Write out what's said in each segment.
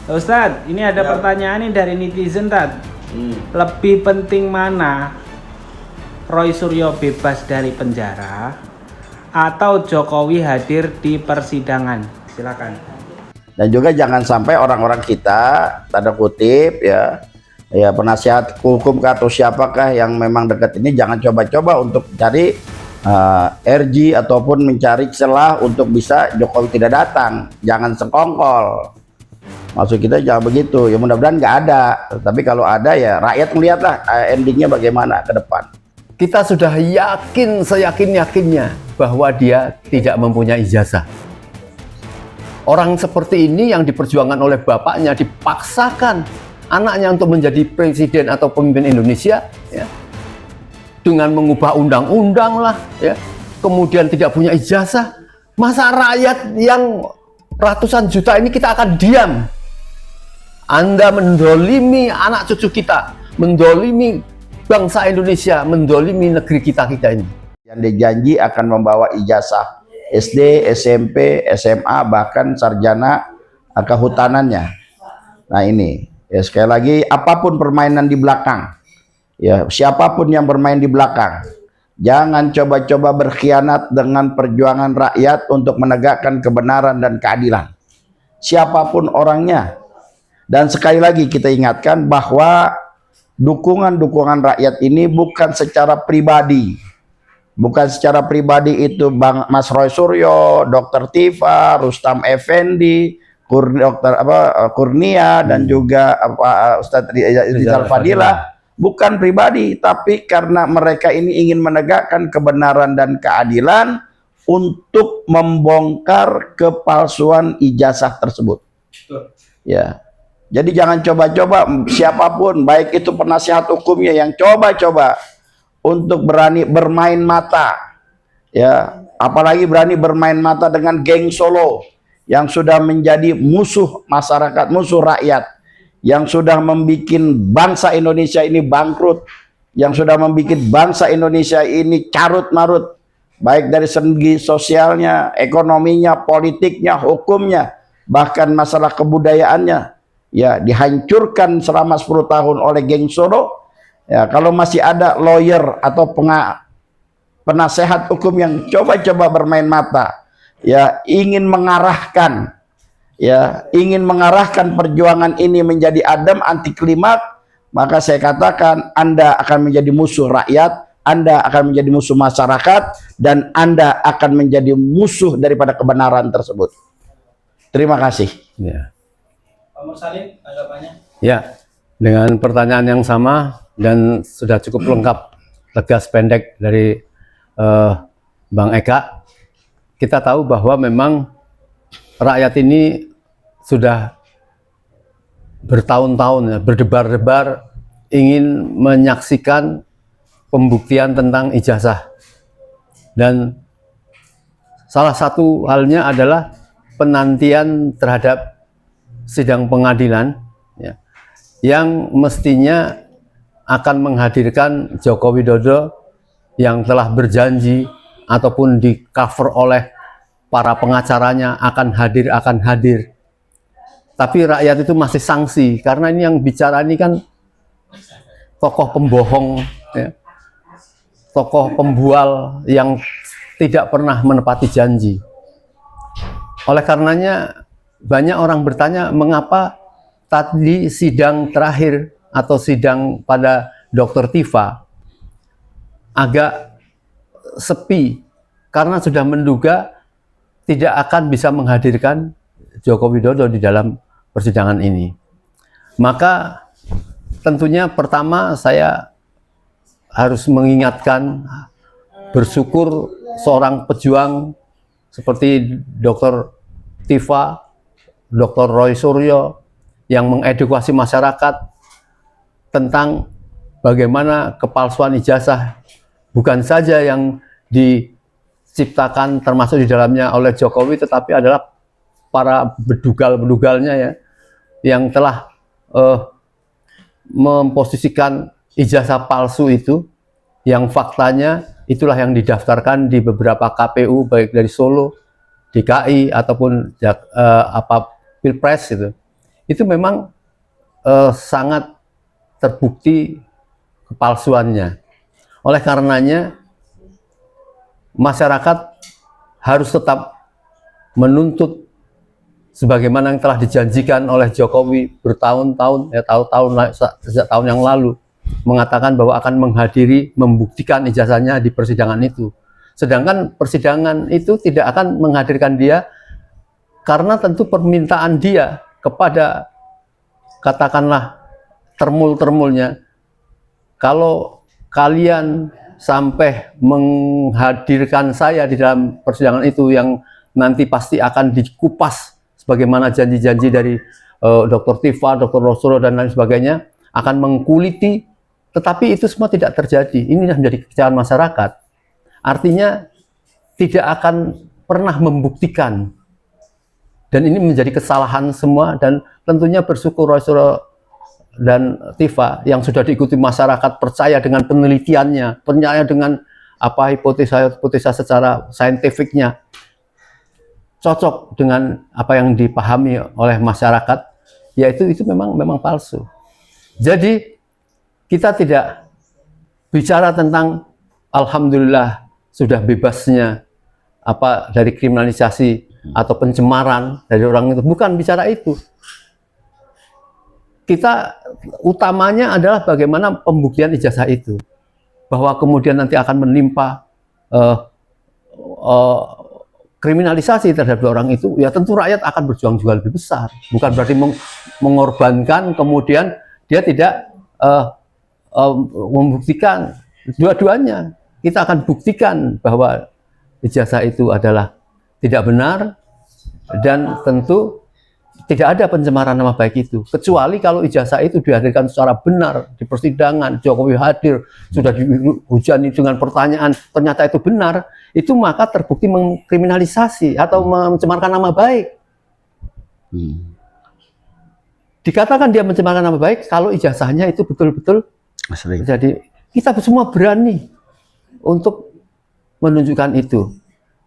Ustadz, ini ada pertanyaan nih dari netizen, Tad. Lebih penting mana? Roy Suryo bebas dari penjara atau Jokowi hadir di persidangan? Silakan. Dan juga jangan sampai orang-orang kita, tanda kutip ya penasihat hukum atau siapakah yang memang dekat ini, jangan coba-coba untuk cari RG ataupun mencari celah untuk bisa Jokowi tidak datang. Jangan sekongkol. Maksud kita jangan begitu. Ya mudah-mudahan nggak ada. Tapi kalau ada ya rakyat melihatlah endingnya bagaimana ke depan. Kita sudah yakin, seyakin-yakinnya bahwa dia tidak mempunyai ijazah. Orang seperti ini yang diperjuangkan oleh bapaknya, dipaksakan anaknya untuk menjadi presiden atau pemimpin Indonesia, ya, dengan mengubah undang-undang lah, ya, kemudian tidak punya ijazah. Masa rakyat yang ratusan juta ini kita akan diam? Anda mendolimi anak cucu kita, mendolimi bangsa Indonesia, mendolimi negeri kita ini. Yang dijanji akan membawa ijazah SD, SMP, SMA, bahkan sarjana kehutanannya. Nah ini, ya sekali lagi, apapun permainan di belakang, ya siapapun yang bermain di belakang, jangan coba-coba berkhianat dengan perjuangan rakyat untuk menegakkan kebenaran dan keadilan. Siapapun orangnya. Dan sekali lagi kita ingatkan bahwa dukungan-dukungan rakyat ini bukan secara pribadi. Bukan secara pribadi itu Bang Mas Roy Suryo, Dr. Tifa, Rustam Effendi, Kurnia dan juga Ustadz Rizal Fadila. Bukan pribadi, tapi karena mereka ini ingin menegakkan kebenaran dan keadilan untuk membongkar kepalsuan ijazah tersebut. Ya. Jadi jangan coba-coba siapapun, baik itu penasihat hukumnya yang coba-coba untuk berani bermain mata, ya, apalagi berani bermain mata dengan geng Solo yang sudah menjadi musuh masyarakat, musuh rakyat, yang sudah membuat bangsa Indonesia ini bangkrut, yang sudah membuat bangsa Indonesia ini carut marut, baik dari segi sosialnya, ekonominya, politiknya, hukumnya, bahkan masalah kebudayaannya. Ya, dihancurkan selama 10 tahun oleh geng Solo. Ya, kalau masih ada lawyer atau penasehat hukum yang coba-coba bermain mata, ya ingin mengarahkan perjuangan ini menjadi adem anti klimak, maka saya katakan Anda akan menjadi musuh rakyat, Anda akan menjadi musuh masyarakat, dan Anda akan menjadi musuh daripada kebenaran tersebut. Terima kasih. Ya. Pak Mursalin, tanggapannya? Ya, dengan pertanyaan yang sama dan sudah cukup lengkap, tegas, pendek dari Bang Eka. Kita tahu bahwa memang rakyat ini sudah bertahun-tahun ya, berdebar-debar ingin menyaksikan pembuktian tentang ijazah. Dan salah satu halnya adalah penantian terhadap sidang pengadilan, ya, yang mestinya akan menghadirkan Joko Widodo yang telah berjanji ataupun di cover oleh para pengacaranya akan hadir. Tapi rakyat itu masih sanksi karena ini yang bicara ini kan tokoh pembohong, ya, tokoh pembual yang tidak pernah menepati janji. Oleh karenanya banyak orang bertanya mengapa tadi sidang terakhir atau sidang pada Dr. Tifa agak sepi karena sudah menduga tidak akan bisa menghadirkan Joko Widodo di dalam persidangan ini. Maka tentunya pertama saya harus mengingatkan, bersyukur seorang pejuang seperti Dr. Tifa, Dr. Roy Suryo yang mengedukasi masyarakat tentang bagaimana kepalsuan ijazah bukan saja yang diciptakan termasuk di dalamnya oleh Jokowi, tetapi adalah para bedugal-bedugalnya, ya, yang telah memposisikan ijazah palsu itu, yang faktanya itulah yang didaftarkan di beberapa KPU baik dari Solo, DKI ataupun Pilpres itu. itu memang sangat terbukti kepalsuannya. Oleh karenanya masyarakat harus tetap menuntut sebagaimana yang telah dijanjikan oleh Jokowi bertahun-tahun, ya sejak tahun yang lalu, mengatakan bahwa akan menghadiri, membuktikan ijazahnya di persidangan itu. Sedangkan persidangan itu tidak akan menghadirkan dia karena tentu permintaan dia kepada, katakanlah, termul-termulnya, kalau kalian sampai menghadirkan saya di dalam persidangan itu yang nanti pasti akan dikupas sebagaimana janji-janji dari Dr. Tifa, Dr. Roysuryo dan lain sebagainya, akan mengkuliti, tetapi itu semua tidak terjadi. Ini menjadi kekecewaan masyarakat. Artinya tidak akan pernah membuktikan, dan ini menjadi kesalahan semua. Dan tentunya bersyukur Roysuryo dan Tifa yang sudah diikuti masyarakat, percaya dengan penelitiannya, percaya dengan hipotesa secara saintifiknya, cocok dengan apa yang dipahami oleh masyarakat, yaitu itu memang palsu. Jadi kita tidak bicara tentang alhamdulillah sudah bebasnya dari kriminalisasi atau pencemaran dari orang itu, bukan bicara itu. Kita utamanya adalah bagaimana pembuktian ijazah itu, bahwa kemudian nanti akan menimpa kriminalisasi terhadap orang itu, ya tentu rakyat akan berjuang juga lebih besar. Bukan berarti mengorbankan kemudian dia tidak membuktikan. Dua-duanya kita akan buktikan bahwa ijazah itu adalah tidak benar, dan tentu tidak ada pencemaran nama baik itu, kecuali kalau ijazah itu dihadirkan secara benar di persidangan, Jokowi hadir, sudah dihujani dengan pertanyaan, ternyata itu benar, itu maka terbukti mengkriminalisasi atau mencemarkan nama baik. Dikatakan dia mencemarkan nama baik kalau ijazahnya itu betul-betul. Jadi kita semua berani untuk menunjukkan itu.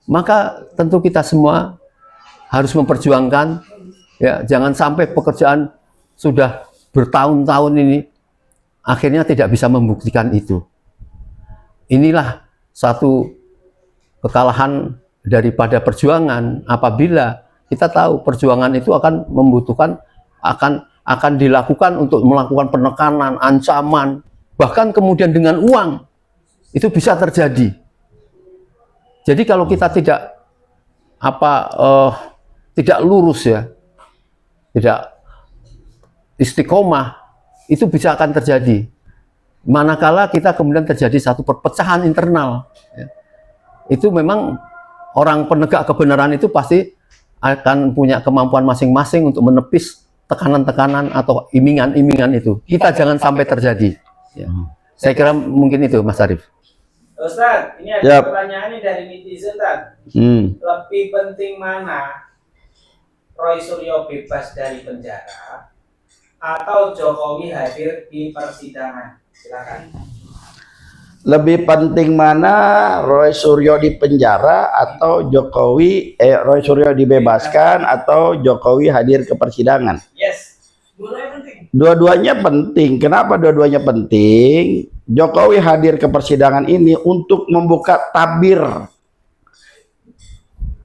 Maka tentu kita semua harus memperjuangkan, ya, jangan sampai pekerjaan sudah bertahun-tahun ini akhirnya tidak bisa membuktikan itu. Inilah satu kekalahan daripada perjuangan, apabila kita tahu perjuangan itu akan membutuhkan, akan dilakukan untuk melakukan penekanan, ancaman, bahkan kemudian dengan uang, itu bisa terjadi. Jadi kalau kita tidak tidak lurus, ya, tidak istiqomah, itu bisa akan terjadi. Manakala kita kemudian terjadi satu perpecahan internal, ya, itu memang orang penegak kebenaran itu pasti akan punya kemampuan masing-masing untuk menepis tekanan-tekanan atau imingan-imingan itu. Kita jangan sampai terjadi. Ya. Saya kira mungkin itu, Mas Arief. Ustaz, ini ada pertanyaan nih dari netizen, Tad. Lebih penting mana, Roysuryo bebas dari penjara atau Jokowi hadir di persidangan? Silakan. Lebih penting mana, Roysuryo di penjara atau Roysuryo dibebaskan atau Jokowi hadir ke persidangan? Yes. Dua-duanya penting. Dua-duanya penting. Kenapa dua-duanya penting? Jokowi hadir ke persidangan ini untuk membuka tabir,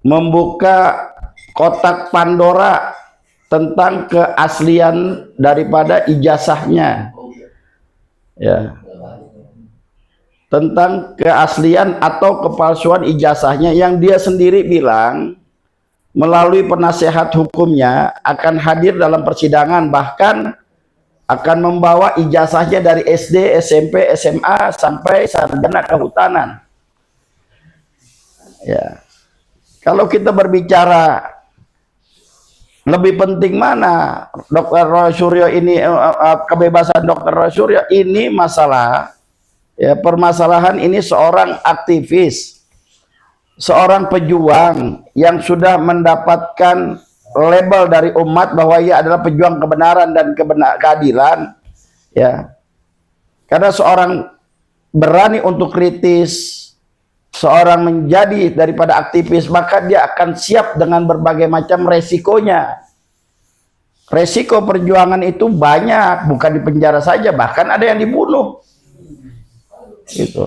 membuka kotak Pandora tentang keaslian daripada ijazahnya, ya, tentang keaslian atau kepalsuan ijazahnya yang dia sendiri bilang melalui penasehat hukumnya akan hadir dalam persidangan, bahkan akan membawa ijazahnya dari SD, SMP, SMA sampai sarjana kehutanan. Ya, kalau kita berbicara lebih penting mana, Dr. Roysuryo ini, kebebasan Dr. Roysuryo ini masalah, ya, permasalahan ini seorang aktivis, seorang pejuang yang sudah mendapatkan label dari umat bahwa ia adalah pejuang kebenaran dan keadilan, ya. Karena seorang berani untuk kritis, seorang menjadi daripada aktivis, maka dia akan siap dengan berbagai macam resikonya. Resiko perjuangan itu banyak, bukan di penjara saja, bahkan ada yang dibunuh. Gitu.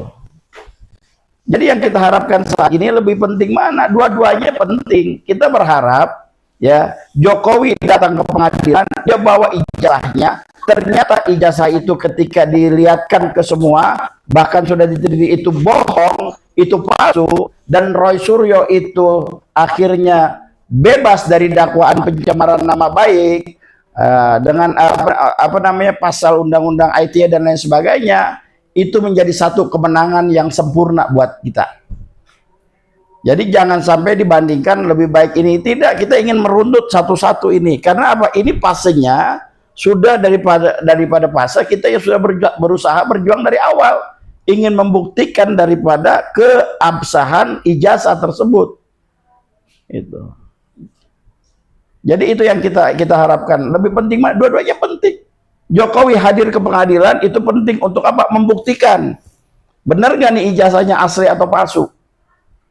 Jadi yang kita harapkan saat ini lebih penting mana? Dua-duanya penting. Kita berharap ya Jokowi datang ke pengadilan, dia bawa ijazahnya. Ternyata ijazah itu ketika dilihatkan ke semua, bahkan sudah diteliti itu bohong, itu palsu, dan Roy Suryo itu akhirnya bebas dari dakwaan pencemaran nama baik dengan apa namanya pasal undang-undang ITE dan lain sebagainya. Itu menjadi satu kemenangan yang sempurna buat kita. Jadi jangan sampai dibandingkan lebih baik ini, tidak, kita ingin merundut satu-satu ini. Karena apa? Ini fasenya sudah daripada fase kita yang sudah berusaha berjuang dari awal, ingin membuktikan daripada keabsahan ijazah tersebut. Itu. Jadi itu yang kita harapkan. Lebih penting, dua-duanya penting. Jokowi hadir ke pengadilan itu penting untuk apa? Membuktikan benar nggak nih ijazahnya asli atau palsu.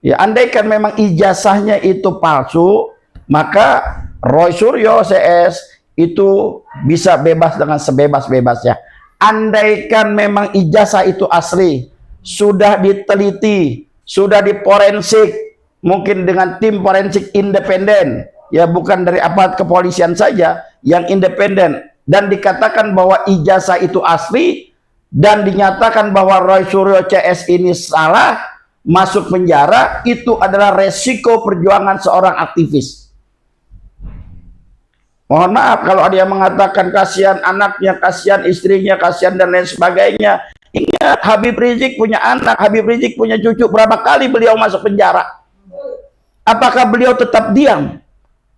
Ya, andaikan memang ijazahnya itu palsu, maka Roy Suryo CS itu bisa bebas dengan sebebas-bebasnya. Andaikan memang ijazah itu asli, sudah diteliti, sudah diforensik, mungkin dengan tim forensik independen, ya bukan dari aparat kepolisian saja, yang independen, dan dikatakan bahwa ijazah itu asli, dan dinyatakan bahwa Roy Suryo CS ini salah, masuk penjara, itu adalah resiko perjuangan seorang aktivis. Mohon maaf kalau ada yang mengatakan kasihan anaknya, kasihan istrinya, kasihan dan lain sebagainya. Ingat, Habib Rizik punya anak, Habib Rizik punya cucu, berapa kali beliau masuk penjara? Apakah beliau tetap diam?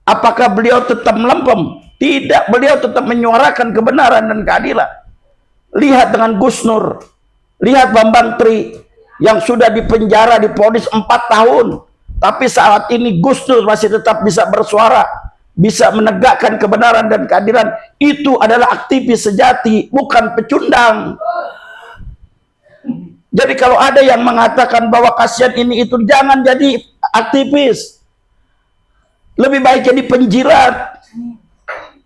Apakah beliau tetap melempem? Tidak, beliau tetap menyuarakan kebenaran dan keadilan. Lihat dengan Gus Nur, lihat Bambang Tri yang sudah dipenjara, divonis 4 tahun, tapi saat ini Gus Nur masih tetap bisa bersuara, bisa menegakkan kebenaran dan keadilan. Itu adalah aktivis sejati, bukan pecundang. Jadi kalau ada yang mengatakan bahwa kasihan ini itu, jangan jadi aktivis. Lebih baik jadi penjilat.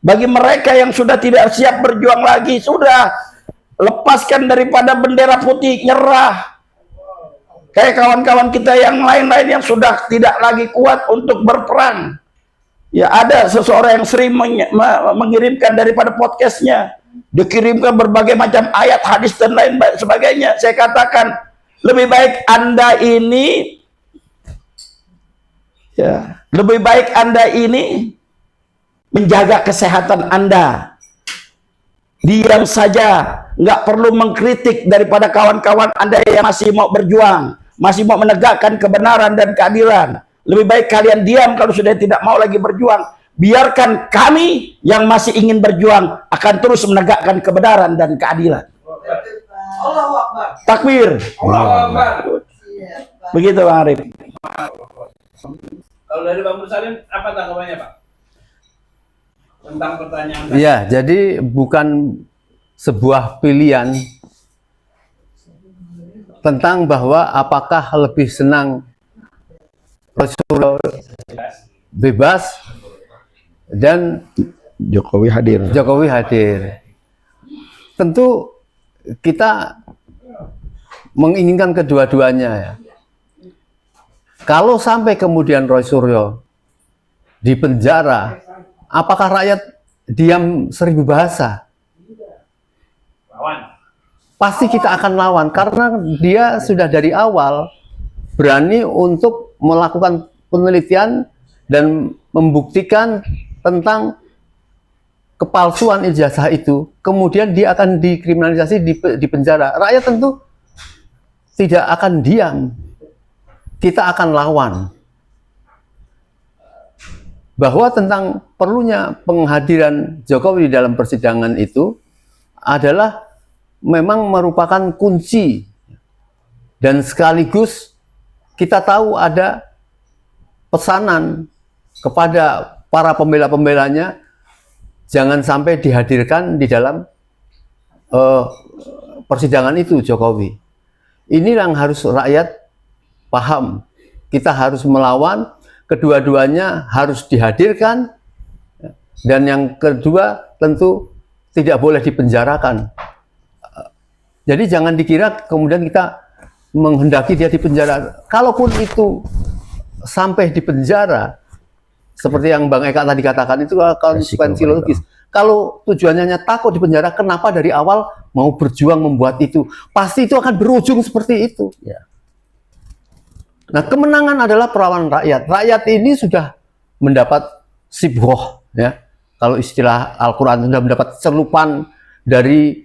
Bagi mereka yang sudah tidak siap berjuang lagi, sudah lepaskan daripada bendera putih, nyerah. Kayak kawan-kawan kita yang lain-lain yang sudah tidak lagi kuat untuk berperang. Ya, ada seseorang yang sering mengirimkan daripada podcastnya, dikirimkan berbagai macam ayat, hadis dan lain sebagainya. Saya katakan lebih baik Anda ini, ya, lebih baik Anda ini menjaga kesehatan Anda, diam saja, nggak perlu mengkritik daripada kawan-kawan Anda yang masih mau berjuang, masih mau menegakkan kebenaran dan keadilan. Lebih baik kalian diam kalau sudah tidak mau lagi berjuang. Biarkan kami yang masih ingin berjuang akan terus menegakkan kebenaran dan keadilan. Allahu Akbar. Takbir. Allahu Akbar. Begitu Bang Arif. Kalau dari Bang Mursalin, apa tanggapannya Pak? Tentang pertanyaan tadi. Ya, jadi bukan sebuah pilihan tentang bahwa apakah lebih senang Rasulullah bebas dan Jokowi hadir. Jokowi hadir. Tentu kita menginginkan kedua-duanya ya. Kalau sampai kemudian Roy Suryo di penjara, apakah rakyat diam 1000 bahasa? Lawan. Pasti kita akan lawan karena dia sudah dari awal berani untuk melakukan penelitian dan membuktikan tentang kepalsuan ijazah itu. Kemudian dia akan dikriminalisasi di penjara. Rakyat tentu tidak akan diam. Kita akan lawan. Bahwa tentang perlunya penghadiran Jokowi dalam persidangan itu adalah memang merupakan kunci, dan sekaligus kita tahu ada pesanan kepada para pembela-pembelanya jangan sampai dihadirkan di dalam persidangan itu Jokowi. Ini yang harus rakyat paham. Kita harus melawan, kedua-duanya harus dihadirkan Dan yang kedua tentu tidak boleh dipenjarakan. Jadi jangan dikira kemudian kita menghendaki dia dipenjara. Kalaupun itu sampai di penjara, seperti yang Bang Eka tadi katakan, itu konsekuensi logis. Kalau tujuannya hanya takut di penjara, kenapa dari awal mau berjuang membuat itu? Pasti itu akan berujung seperti itu. Ya. Nah, kemenangan adalah perlawanan rakyat. Rakyat ini sudah mendapat sibghoh, ya. Kalau istilah Al-Quran, sudah mendapat celupan dari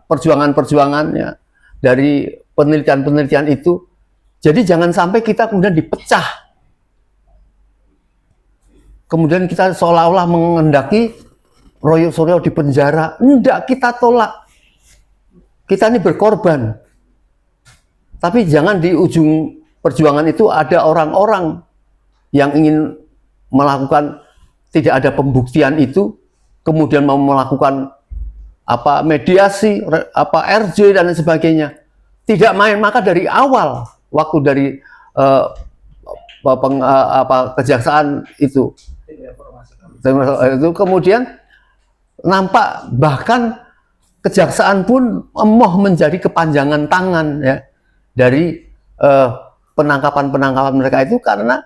perjuangan-perjuangannya, dari penelitian-penelitian itu. Jadi jangan sampai kita kemudian dipecah. Kemudian kita seolah-olah menghendaki Roy Suryo di penjara. Enggak, kita tolak. Kita ini berkorban. Tapi jangan di ujung perjuangan itu ada orang-orang yang ingin melakukan, tidak ada pembuktian itu, kemudian mau melakukan mediasi, RJ dan lain sebagainya. Tidak main. Maka dari awal waktu dari kejaksaan itu kemudian nampak bahkan kejaksaan pun emoh menjadi kepanjangan tangan, ya, dari penangkapan mereka itu, karena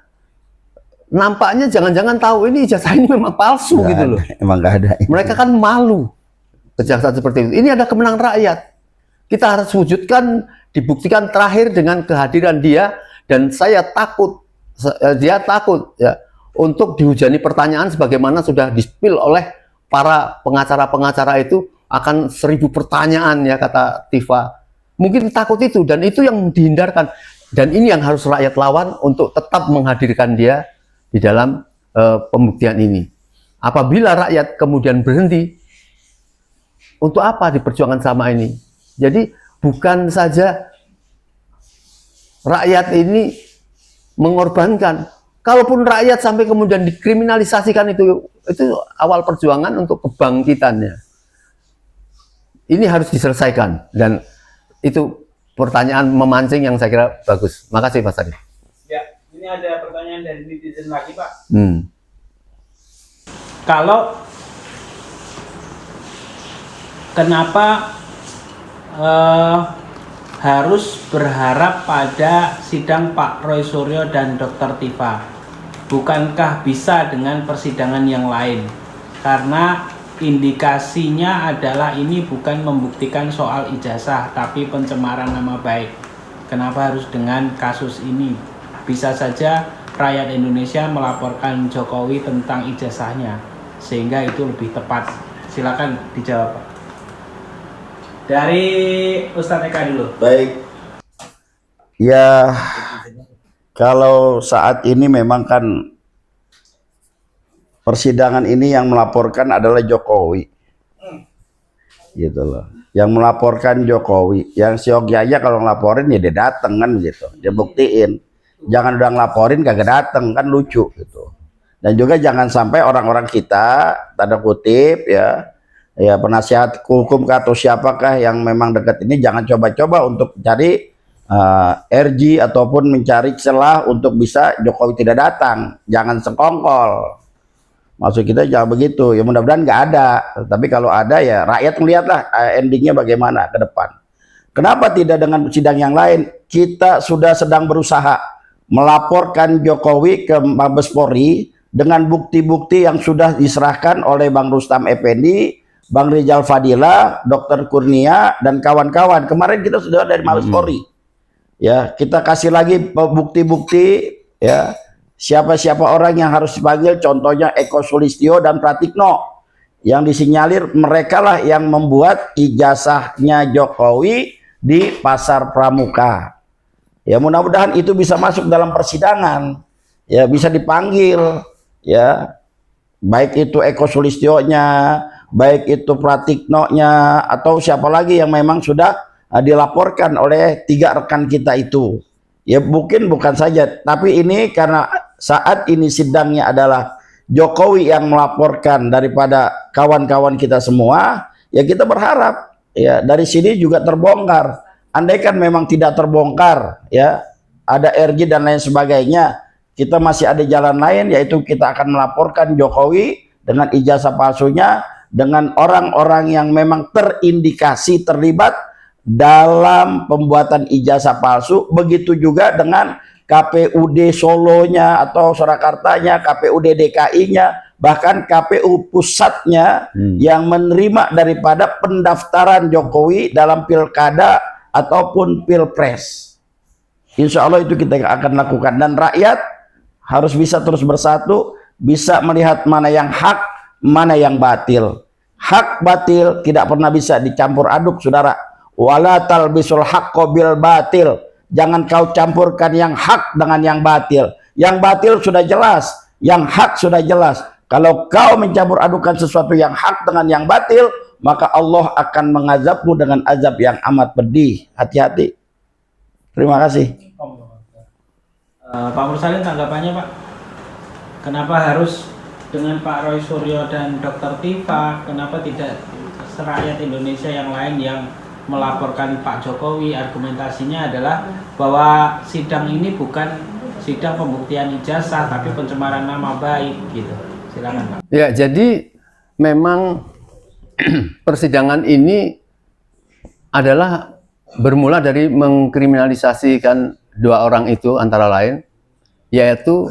nampaknya jangan-jangan tahu ini ijazah ini memang palsu Nggak gitu ada, loh. emang nggak ada. Mereka kan malu, kejaksaan seperti itu. Ini ada kemenangan rakyat. Kita harus wujudkan, dibuktikan terakhir dengan kehadiran dia, dan saya takut, dia takut, ya, untuk dihujani pertanyaan sebagaimana sudah di-spill oleh para pengacara-pengacara itu, akan 1000 pertanyaan, ya, kata Tifa. Mungkin takut itu, dan itu yang dihindarkan. Dan ini yang harus rakyat lawan untuk tetap menghadirkan dia di dalam pembuktian ini. Apabila rakyat kemudian berhenti, untuk apa diperjuangkan sama ini? Jadi bukan saja rakyat ini mengorbankan. Kalaupun rakyat sampai kemudian dikriminalisasikan, itu awal perjuangan untuk kebangkitannya. Ini harus diselesaikan, dan itu pertanyaan memancing yang saya kira bagus. Makasih Mas Adi. Ya, ini ada pertanyaan dari netizen lagi, Pak. Kalau kenapa harus berharap pada sidang Pak Roy Suryo dan Dr. Tifa? Bukankah bisa dengan persidangan yang lain? Karena indikasinya adalah ini bukan membuktikan soal ijazah, tapi pencemaran nama baik. Kenapa harus dengan kasus ini? Bisa saja rakyat Indonesia melaporkan Jokowi tentang ijazahnya, sehingga itu lebih tepat. Silakan dijawab, Pak. Dari Ustadz Eka dulu. Baik. Ya, kalau saat ini memang kan persidangan ini yang melaporkan adalah Jokowi, gitu loh. Yang melaporkan Jokowi, yang siogyanya kalau ngelaporin ya dia dateng kan gitu, dia buktiin. Jangan udah ngelaporin kagak dateng, kan lucu gitu. Dan juga jangan sampai orang-orang kita, tanda kutip ya penasihat hukum atau siapakah yang memang dekat ini, jangan coba-coba untuk cari RG ataupun mencari celah untuk bisa Jokowi tidak datang. Jangan sekongkol. Maksud kita jangan begitu, ya mudah-mudahan nggak ada. Tapi kalau ada ya rakyat melihatlah endingnya bagaimana ke depan. Kenapa tidak dengan sidang yang lain? Kita sudah sedang berusaha melaporkan Jokowi ke Mabes Polri dengan bukti-bukti yang sudah diserahkan oleh Bang Rustam Effendi, Bang Rizal Fadila, Dr. Kurnia, dan kawan-kawan. Kemarin kita sudah dari Mabes Polri. Ya, kita kasih lagi bukti-bukti, ya. Siapa-siapa orang yang harus dipanggil, contohnya Eko Sulistyo dan Pratikno, yang disinyalir mereka lah yang membuat ijazahnya Jokowi di Pasar Pramuka. Ya, mudah-mudahan itu bisa masuk dalam persidangan, ya, bisa dipanggil, ya, baik itu Eko Sulistyo-nya, baik itu Pratikno-nya, atau siapa lagi yang memang sudah dilaporkan oleh 3 rekan kita itu. Ya mungkin bukan saja, tapi ini karena saat ini sidangnya adalah Jokowi yang melaporkan daripada kawan-kawan kita semua, ya kita berharap ya dari sini juga terbongkar. Andaikan memang tidak terbongkar, ya ada RG dan lain sebagainya, kita masih ada jalan lain, yaitu kita akan melaporkan Jokowi dengan ijazah palsunya, dengan orang-orang yang memang terindikasi terlibat dalam pembuatan ijazah palsu. Begitu juga dengan KPUD Solonya atau Surakartanya, KPUD DKI-nya, bahkan KPU pusatnya yang menerima daripada pendaftaran Jokowi dalam pilkada ataupun pilpres. Insya Allah itu kita akan lakukan, dan rakyat harus bisa terus bersatu, bisa melihat mana yang hak, mana yang batil. Hak batil tidak pernah bisa dicampur aduk, saudara. Wala talbisul haqqo bil batil. Jangan kau campurkan yang hak dengan yang batil. Yang batil sudah jelas, yang hak sudah jelas. Kalau kau mencampur adukan sesuatu yang hak dengan yang batil, maka Allah akan mengazabmu dengan azab yang amat pedih. Hati-hati. Terima kasih. Pak Mursalin, tanggapannya Pak, kenapa harus dengan Pak Roy Suryo dan Dr. Tifa, kenapa tidak rakyat Indonesia yang lain yang melaporkan Pak Jokowi? Argumentasinya adalah bahwa sidang ini bukan sidang pembuktian ijazah tapi pencemaran nama baik gitu. Silakan Pak. Ya, jadi memang persidangan ini adalah bermula dari mengkriminalisasikan dua orang itu, antara lain yaitu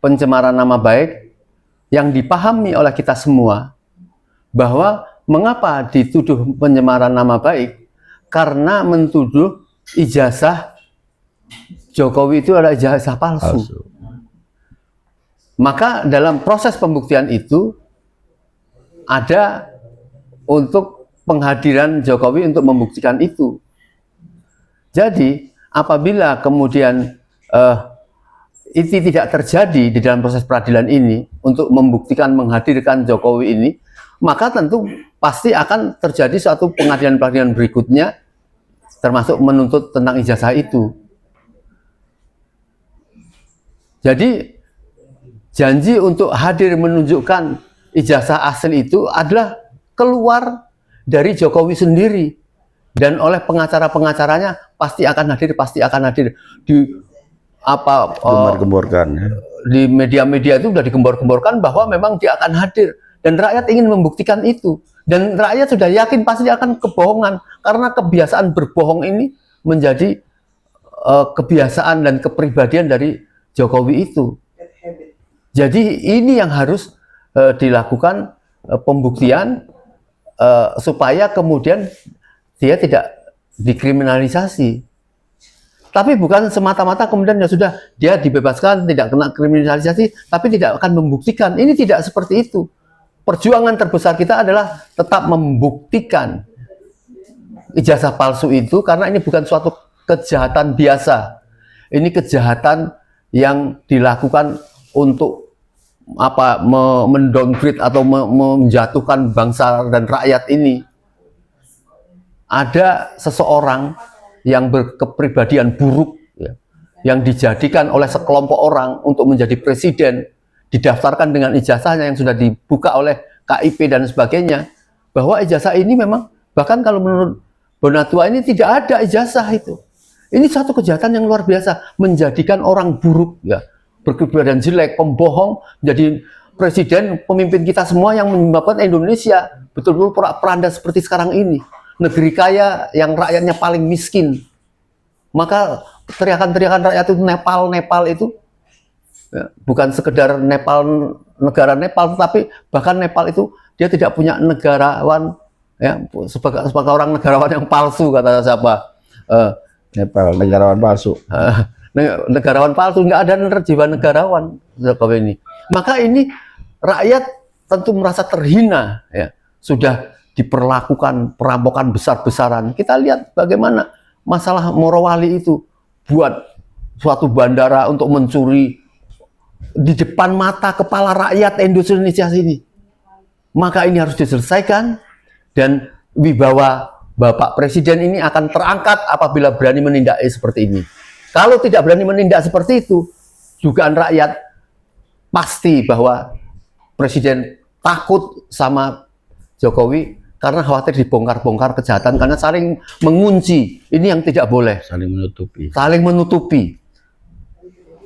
pencemaran nama baik, yang dipahami oleh kita semua bahwa mengapa dituduh pencemaran nama baik, karena mentuduh ijazah Jokowi itu adalah ijazah palsu. Maka dalam proses pembuktian itu ada untuk penghadiran Jokowi untuk membuktikan itu. Jadi apabila kemudian itu tidak terjadi di dalam proses peradilan ini untuk membuktikan menghadirkan Jokowi ini, maka tentu pasti akan terjadi suatu pengadilan-pengadilan berikutnya, termasuk menuntut tentang ijazah itu. Jadi janji untuk hadir menunjukkan ijazah asli itu adalah keluar dari Jokowi sendiri, dan oleh pengacara-pengacaranya pasti akan hadir di apa Gembar-gemborkan. Di media-media itu sudah digembor-gemborkan bahwa memang dia akan hadir, dan rakyat ingin membuktikan itu, dan rakyat sudah yakin pasti akan kebohongan, karena kebiasaan berbohong ini menjadi kebiasaan dan kepribadian dari Jokowi itu. Jadi ini yang harus dilakukan pembuktian supaya kemudian dia tidak dikriminalisasi. Tapi bukan semata-mata kemudian ya sudah dia dibebaskan, tidak kena kriminalisasi, tapi tidak akan membuktikan. Ini tidak seperti itu. Perjuangan terbesar kita adalah tetap membuktikan ijazah palsu itu, karena ini bukan suatu kejahatan biasa. Ini kejahatan yang dilakukan untuk mendowngrade atau menjatuhkan bangsa dan rakyat ini. Ada seseorang yang berkepribadian buruk, ya, yang dijadikan oleh sekelompok orang untuk menjadi presiden, didaftarkan dengan ijazahnya yang sudah dibuka oleh KIP dan sebagainya, bahwa ijazah ini memang, bahkan kalau menurut Bonatua ini tidak ada ijazah itu. Ini satu kejahatan yang luar biasa, menjadikan orang buruk, ya, berkepribadian jelek, pembohong, menjadi presiden, pemimpin kita semua, yang menyebabkan Indonesia betul-betul porak-poranda seperti sekarang ini. Negeri kaya yang rakyatnya paling miskin. Maka teriakan-teriakan rakyat itu Nepal itu ya, bukan sekedar Nepal, negara Nepal, tetapi bahkan Nepal itu dia tidak punya negarawan, ya, sebagai orang negarawan yang palsu, kata siapa, Nepal, negarawan palsu. Negarawan palsu, nggak ada jiwa negarawan ini. Maka ini rakyat tentu merasa terhina, ya, sudah diperlakukan perampokan besar-besaran. Kita lihat bagaimana masalah Morowali itu, buat suatu bandara untuk mencuri di depan mata kepala rakyat Indonesia sini. Maka ini harus diselesaikan, dan wibawa Bapak Presiden ini akan terangkat apabila berani menindak seperti ini. Kalau tidak berani menindak seperti itu, dugaan rakyat pasti bahwa Presiden takut sama Jokowi karena khawatir dibongkar-bongkar kejahatan, karena saling mengunci. Ini yang tidak boleh. Saling menutupi. Saling menutupi.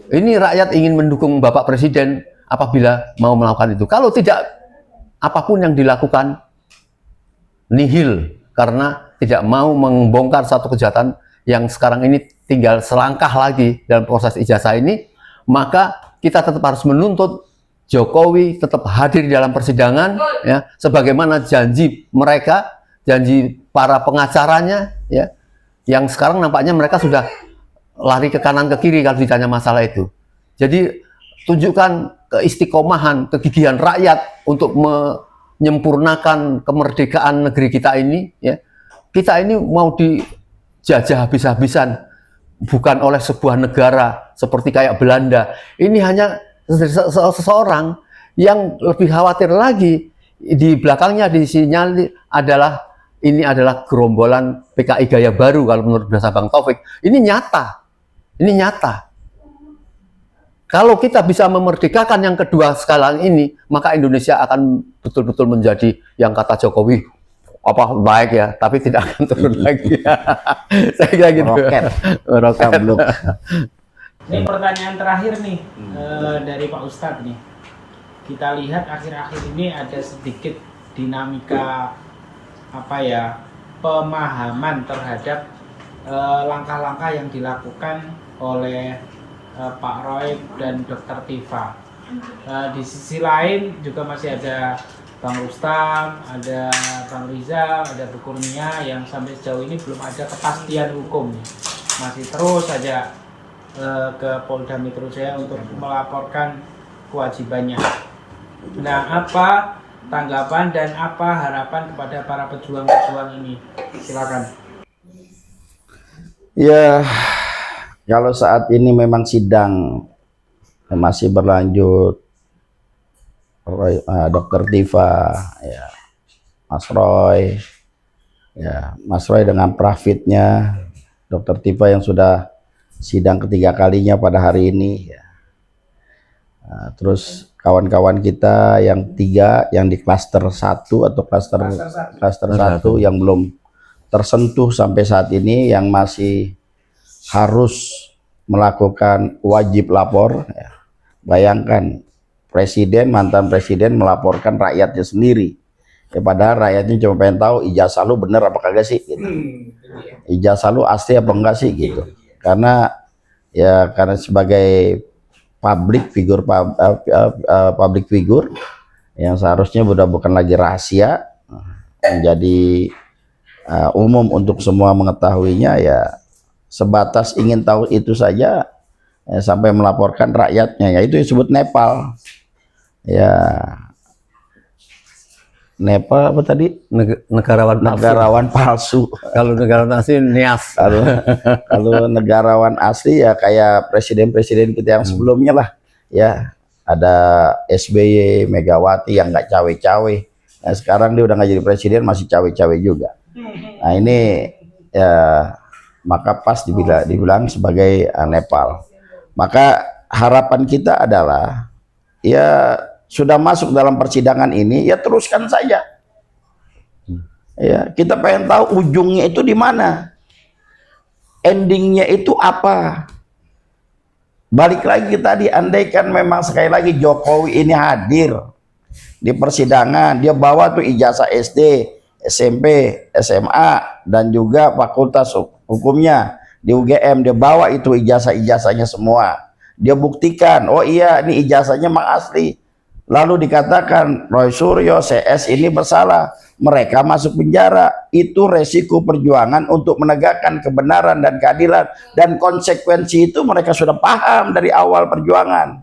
Ini rakyat ingin mendukung Bapak Presiden apabila mau melakukan itu. Kalau tidak apapun yang dilakukan nihil karena tidak mau membongkar satu kejahatan yang sekarang ini tinggal selangkah lagi dalam proses ijazah ini, maka kita tetap harus menuntut Jokowi tetap hadir di dalam persidangan, ya, sebagaimana janji mereka, janji para pengacaranya, ya, yang sekarang nampaknya mereka sudah lari ke kanan ke kiri kalau ditanya masalah itu. Jadi tunjukkan keistiqomahan, kegigihan rakyat untuk menyempurnakan kemerdekaan negeri kita ini, ya. Kita ini mau dijajah habis-habisan, bukan oleh sebuah negara seperti kayak Belanda. Ini hanya seseorang yang lebih khawatir lagi, di belakangnya disinyalir adalah ini adalah gerombolan PKI gaya baru kalau menurut bahasa Bang Taufik. Ini nyata. Ini nyata. Kalau kita bisa memerdekakan yang kedua sekarang ini, maka Indonesia akan betul-betul menjadi yang kata Jokowi, apa baik ya, tapi tidak akan turun lagi. Saya kira gitu. Meroket. Ini pertanyaan terakhir nih dari Pak Ustadz nih. Kita lihat akhir-akhir ini ada sedikit dinamika pemahaman terhadap langkah-langkah yang dilakukan oleh Pak Roy dan Dr. Tifa. Di sisi lain juga masih ada Bang Rustam, ada Bang Rizal, ada Bu Kurnia yang sampai sejauh ini belum ada kepastian hukum nih. Masih terus saja ke Polda Metro Jaya untuk melaporkan kewajibannya. Nah, apa tanggapan dan apa harapan kepada para pejuang-pejuang ini? Silakan. Ya, kalau saat ini memang sidang masih berlanjut, Dr. Tifa, ya, Mas Roy dengan Prafitnya, Dr. Tifa yang sudah sidang ketiga kalinya pada hari ini, ya. Nah, terus kawan-kawan kita yang 3 yang di klaster 1 atau klaster 1 yang belum tersentuh sampai saat ini, yang masih harus melakukan wajib lapor, ya. Bayangkan presiden, mantan presiden melaporkan rakyatnya sendiri, ya, padahal rakyatnya cuma pengen tahu ijazah lu bener apa kagak sih gitu. Ijazah lu asli apa enggak sih gitu. Karena sebagai public figure yang seharusnya bukan lagi rahasia, menjadi umum untuk semua mengetahuinya, ya sebatas ingin tahu itu saja, ya, sampai melaporkan rakyatnya, ya itu disebut Nepal, ya. Nepal apa tadi? Negarawan palsu. Kalau negarawan asli nias. Kalau negarawan asli ya kayak presiden-presiden kita yang sebelumnya lah, ya. Ada SBY, Megawati yang nggak cawe-cawe. Nah, sekarang dia udah nggak jadi presiden masih cawe-cawe juga. Nah ini ya maka pas dibilang sebagai Nepal. Maka harapan kita adalah, ya sudah masuk dalam persidangan ini, ya teruskan saja. Ya, kita pengen tahu ujungnya itu di mana, endingnya itu apa. Balik lagi tadi, andaikan memang sekali lagi Jokowi ini hadir di persidangan, dia bawa tuh ijazah SD, SMP, SMA, dan juga fakultas hukumnya di UGM, dia bawa itu ijazah-ijazahnya semua. Dia buktikan, oh iya ini ijazahnya memang asli. Lalu dikatakan Roy Suryo, CS ini bersalah, mereka masuk penjara. Itu resiko perjuangan untuk menegakkan kebenaran dan keadilan, dan konsekuensi itu mereka sudah paham dari awal perjuangan.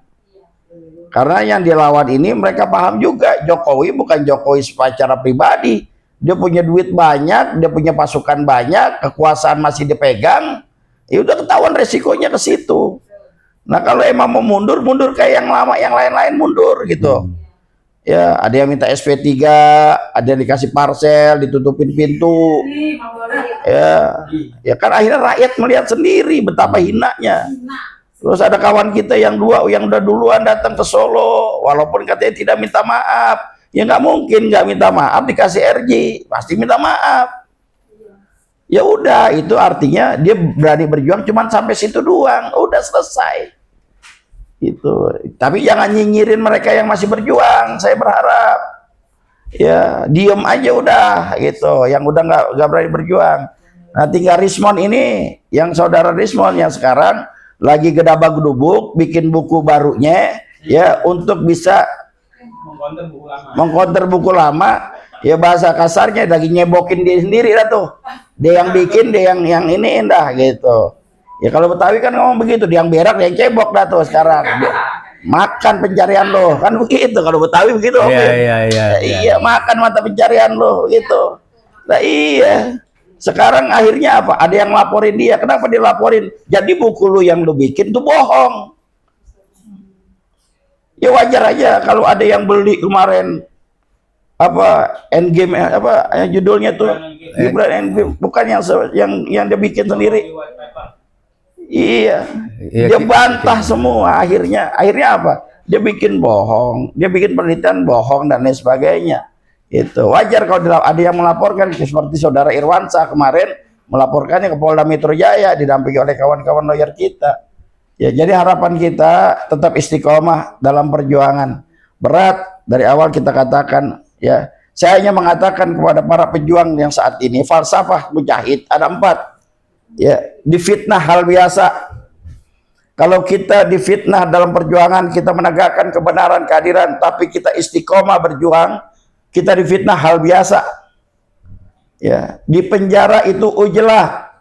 Karena yang dilawan ini mereka paham juga, Jokowi bukan Jokowi secara pribadi. Dia punya duit banyak, dia punya pasukan banyak, kekuasaan masih dipegang, ya udah ketahuan resikonya ke situ. Nah kalau emang mau mundur kayak yang lama, yang lain-lain mundur gitu. Ya ada yang minta SP3, ada yang dikasih parcel, ditutupin pintu. Ya kan akhirnya rakyat melihat sendiri betapa hinanya. Terus ada kawan kita yang 2 yang udah duluan datang ke Solo, walaupun katanya tidak minta maaf. Ya nggak mungkin nggak minta maaf, dikasih RJ pasti minta maaf. Ya udah, itu artinya dia berani berjuang cuman sampai situ doang, udah selesai. Itu. Tapi jangan nyinyirin mereka yang masih berjuang, saya berharap. ya diem aja udah gitu, yang udah nggak berani berjuang. Nah tinggal Rismon ini, yang saudara Rismon yang sekarang lagi gedabak gedubuk bikin buku barunya ya untuk bisa mengkonter buku lama. Ya bahasa kasarnya lagi nyebokin dia sendiri dah tuh, dia yang bikin, dia yang ini dah gitu. Ya kalau Betawi kan ngomong begitu, dia yang berak, dia yang cebok dah tuh sekarang. Makan pencarian lo kan begitu kalau Betawi begitu. Iya, makan mata pencarian lo gitu. Nah iya, sekarang akhirnya apa, ada yang laporin dia. Kenapa dia laporin? Jadi buku lu yang lu bikin tuh bohong. Ya wajar aja kalau ada yang beli kemarin apa Endgame, apa judulnya tuh Gibran Endgame, bukan yang dia bikin sendiri. Iya, dia bantah semua. Akhirnya apa? Dia bikin bohong, dia bikin penelitian bohong dan lain sebagainya. Itu wajar kalau ada yang melaporkan, seperti saudara Irwansyah kemarin melaporkannya ke Polda Metro Jaya didampingi oleh kawan-kawan lawyer kita. Ya, jadi harapan kita tetap istiqomah dalam perjuangan. Berat dari awal kita katakan ya. Saya hanya mengatakan kepada para pejuang yang saat ini, falsafah mujahid ada 4. Ya, difitnah hal biasa. Kalau kita difitnah dalam perjuangan, kita menegakkan kebenaran, keadilan, tapi kita istiqomah berjuang, kita difitnah hal biasa. Ya, di penjara itu ujlah.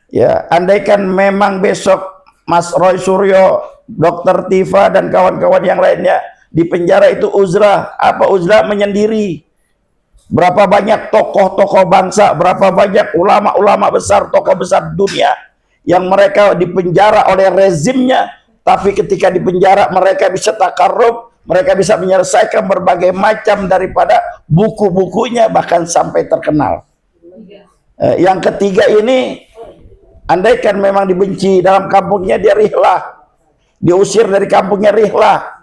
Ya, andaikan memang besok Mas Roy Suryo, Dr. Tifa dan kawan-kawan yang lainnya di penjara itu uzlah. Apa uzlah? Menyendiri. Berapa banyak tokoh-tokoh bangsa, berapa banyak ulama-ulama besar, tokoh besar dunia yang mereka dipenjara oleh rezimnya, tapi ketika dipenjara mereka bisa takarrub, mereka bisa menyelesaikan berbagai macam daripada buku-bukunya, bahkan sampai terkenal. Yang ketiga ini, andaikan memang dibenci dalam kampungnya, dia rihlah, diusir dari kampungnya, rihlah.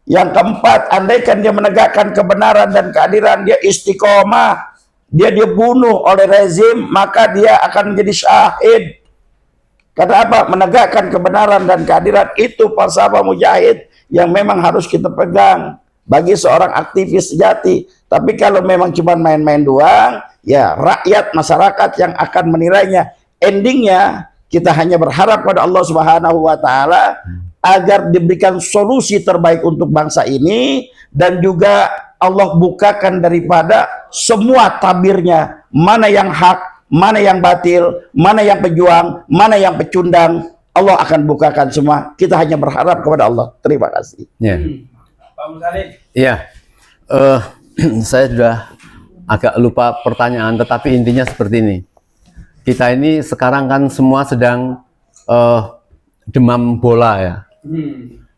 Yang keempat, andaikan dia menegakkan kebenaran dan keadilan, dia istiqomah, dia dibunuh oleh rezim, maka dia akan menjadi syahid. Karena apa? Menegakkan kebenaran dan keadilan itu falsafah mujahid yang memang harus kita pegang bagi seorang aktivis sejati. Tapi kalau memang cuma main-main doang, ya rakyat masyarakat yang akan menilainya. Endingnya kita hanya berharap pada Allah Subhanahu wa taala agar diberikan solusi terbaik untuk bangsa ini, dan juga Allah bukakan daripada semua tabirnya, mana yang hak, mana yang batil, mana yang pejuang, mana yang pecundang. Allah akan bukakan semua. Kita hanya berharap kepada Allah. Terima kasih. Ya. Pak Musalib. Iya. Saya sudah agak lupa pertanyaan, tetapi intinya seperti ini. Kita ini sekarang kan semua sedang demam bola ya.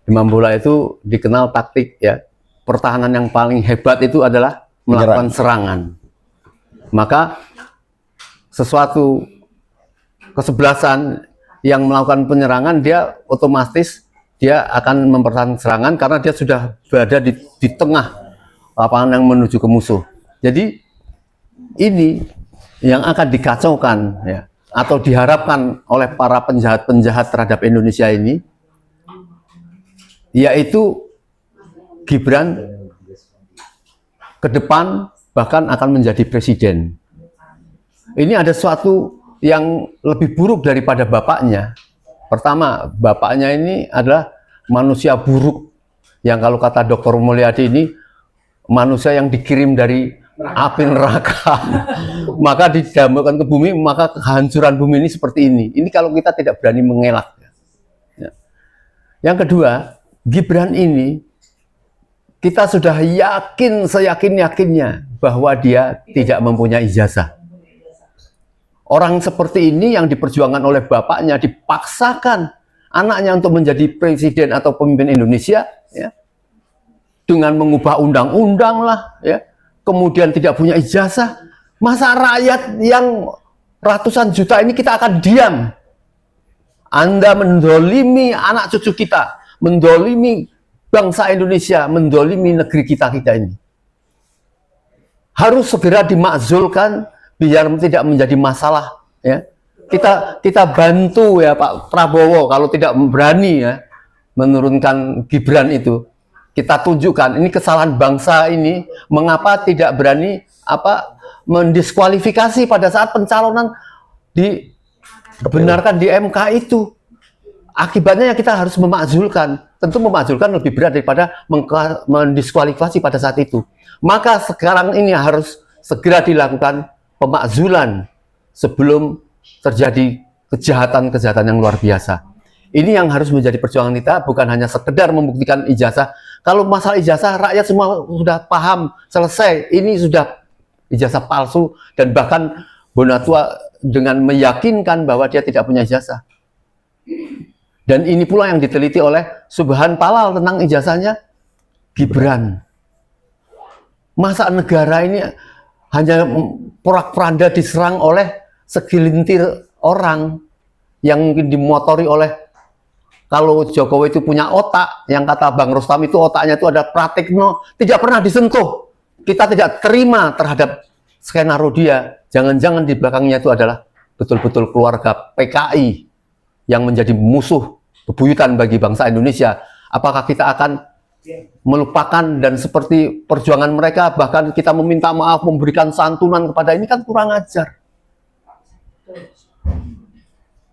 Demam bola itu dikenal taktik ya. Pertahanan yang paling hebat itu adalah melakukan serangan. Maka sesuatu kesebelasan yang melakukan penyerangan, dia otomatis dia akan mempertahankan serangan karena dia sudah berada di tengah lapangan yang menuju ke musuh. Jadi ini yang akan dikacaukan ya, atau diharapkan oleh para penjahat-penjahat terhadap Indonesia ini, yaitu Gibran ke depan bahkan akan menjadi presiden. Ini ada sesuatu yang lebih buruk daripada bapaknya. Pertama, bapaknya ini adalah manusia buruk, yang kalau kata Dr. Mulyadi ini manusia yang dikirim dari api neraka. Maka didambakan ke bumi, maka kehancuran bumi ini seperti ini. Ini kalau kita tidak berani mengelak. Yang kedua, Gibran ini kita sudah yakin seyakin-yakinnya bahwa dia tidak mempunyai ijazah. Orang seperti ini yang diperjuangkan oleh bapaknya, dipaksakan anaknya untuk menjadi presiden atau pemimpin Indonesia ya, dengan mengubah undang-undang lah ya, kemudian tidak punya ijazah. Masa rakyat yang ratusan juta ini kita akan diam? Anda mendolimi anak cucu kita, mendolimi bangsa Indonesia, mendolimi negeri kita ini. Harus segera dimakzulkan biar tidak menjadi masalah ya. Kita bantu ya Pak Prabowo kalau tidak berani ya menurunkan Gibran itu. kita tunjukkan ini kesalahan bangsa ini, mengapa tidak berani mendiskualifikasi pada saat pencalonan dibenarkan di MK itu. Akibatnya kita harus memakzulkan. Tentu memakzulkan lebih berat daripada mendiskualifikasi pada saat itu. Maka sekarang ini harus segera dilakukan pemakzulan sebelum terjadi kejahatan-kejahatan yang luar biasa. Ini yang harus menjadi perjuangan kita, bukan hanya sekedar membuktikan ijazah. Kalau masalah ijazah, rakyat semua sudah paham, selesai. Ini sudah ijazah palsu, dan bahkan Bonatua dengan meyakinkan bahwa dia tidak punya ijazah. Dan ini pula yang diteliti oleh Subhan Palal tentang ijazahnya Gibran. Masa negara ini hanya porak-poranda diserang oleh segelintir orang yang mungkin dimotori oleh, kalau Jokowi itu punya otak, yang kata Bang Rustam itu otaknya itu ada Pratikno, tidak pernah disentuh. Kita tidak terima terhadap skenario dia. Jangan-jangan di belakangnya itu adalah betul-betul keluarga PKI yang menjadi musuh bebuyutan bagi bangsa Indonesia. Apakah kita akan melupakan dan seperti perjuangan mereka, bahkan kita meminta maaf, memberikan santunan kepada, ini kan kurang ajar.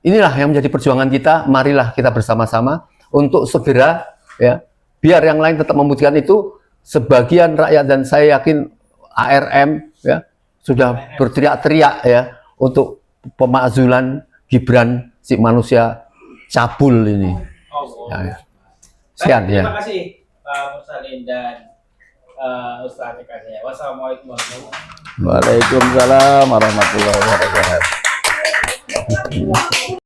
Inilah yang menjadi perjuangan kita. Marilah kita bersama-sama untuk segera, ya, biar yang lain tetap membuktikan itu. Sebagian rakyat, dan saya yakin ARM, ya, sudah berteriak-teriak, ya, untuk pemakzulan Gibran, si manusia cabul ini. Ya. Sekian, ya. Terima kasih Pak Mursalin dan Ustaz Eka. Wassalamualaikum warahmatullahi wabarakatuh. Waalaikumsalam warahmatullahi wabarakatuh.